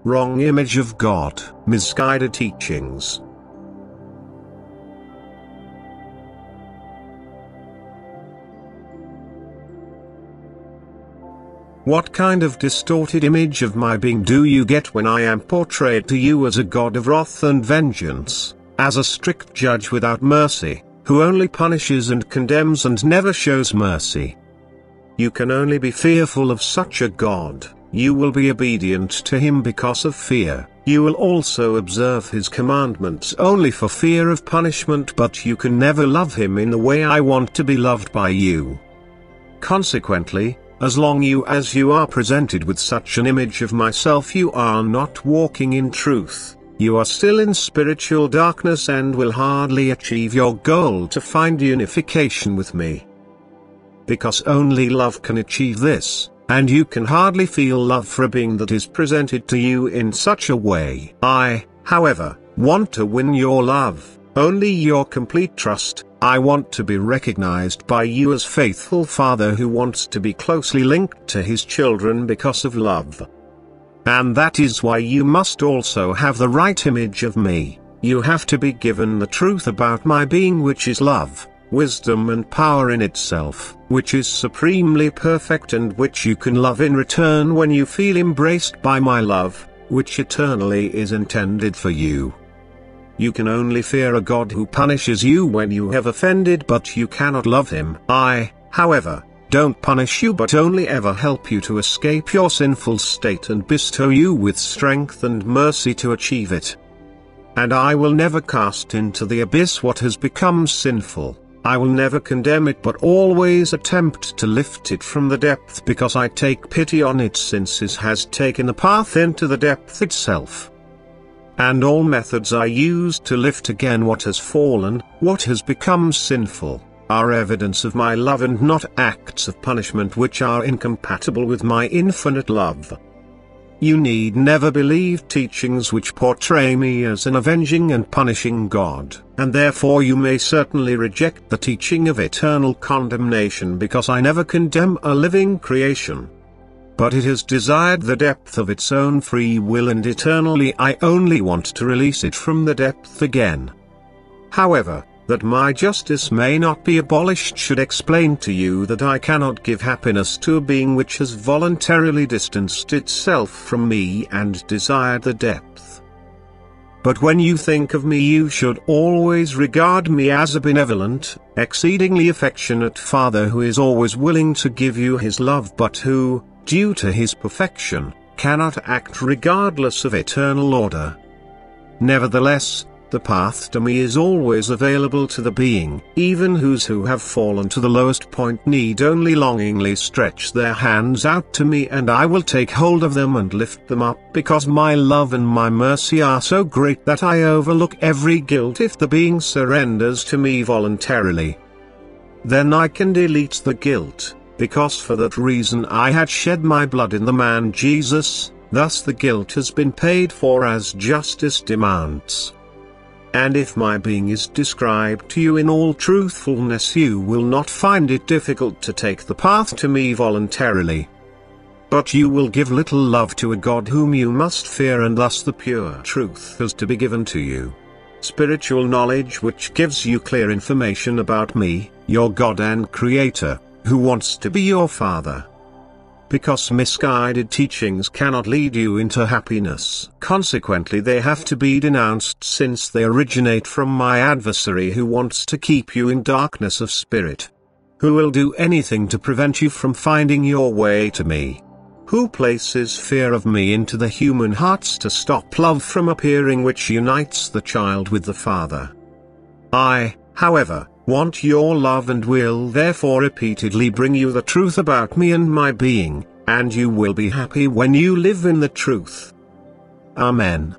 Wrong image of God, misguided teachings. What kind of distorted image of my being do you get when I am portrayed to you as a God of wrath and vengeance, as a strict judge without mercy, who only punishes and condemns and never shows mercy? You can only be fearful of such a God. You will be obedient to him because of fear. You will also observe his commandments only for fear of punishment, but you can never love him in the way I want to be loved by you. Consequently, as long as you are presented with such an image of myself, you are not walking in truth. You are still in spiritual darkness and will hardly achieve your goal to find unification with me. Because only love can achieve this, and you can hardly feel love for a being that is presented to you in such a way. I, however, want to win your love, only your complete trust. I want to be recognized by you as faithful father who wants to be closely linked to his children because of love. And that is why you must also have the right image of me. You have to be given the truth about my being, which is love, wisdom and power in itself, which is supremely perfect and which you can love in return when you feel embraced by my love, which eternally is intended for you. You can only fear a God who punishes you when you have offended, but you cannot love him. I, however, don't punish you but only ever help you to escape your sinful state and bestow you with strength and mercy to achieve it. And I will never cast into the abyss what has become sinful. I will never condemn it but always attempt to lift it from the depth, because I take pity on it since it has taken the path into the depth itself. And all methods I use to lift again what has fallen, what has become sinful, are evidence of my love and not acts of punishment which are incompatible with my infinite love. You need never believe teachings which portray me as an avenging and punishing God, and therefore you may certainly reject the teaching of eternal condemnation, because I never condemn a living creation. But it has desired the depth of its own free will, and eternally I only want to release it from the depth again. However, that my justice may not be abolished should explain to you that I cannot give happiness to a being which has voluntarily distanced itself from me and desired the depth. But when you think of me, you should always regard me as a benevolent, exceedingly affectionate Father who is always willing to give you his love, but who, due to his perfection, cannot act regardless of eternal order. Nevertheless, the path to me is always available to the being. Even those who have fallen to the lowest point need only longingly stretch their hands out to me, and I will take hold of them and lift them up, because my love and my mercy are so great that I overlook every guilt if the being surrenders to me voluntarily. Then I can delete the guilt, because for that reason I had shed my blood in the man Jesus. Thus the guilt has been paid for as justice demands. And if my being is described to you in all truthfulness, you will not find it difficult to take the path to me voluntarily. But you will give little love to a God whom you must fear, and thus the pure truth has to be given to you. Spiritual knowledge which gives you clear information about me, your God and Creator, who wants to be your Father. Because misguided teachings cannot lead you into happiness. Consequently they have to be denounced, since they originate from my adversary who wants to keep you in darkness of spirit. Who will do anything to prevent you from finding your way to me. Who places fear of me into the human hearts to stop love from appearing, which unites the child with the Father. I, however, want your love and will therefore repeatedly bring you the truth about me and my being, and you will be happy when you live in the truth. Amen.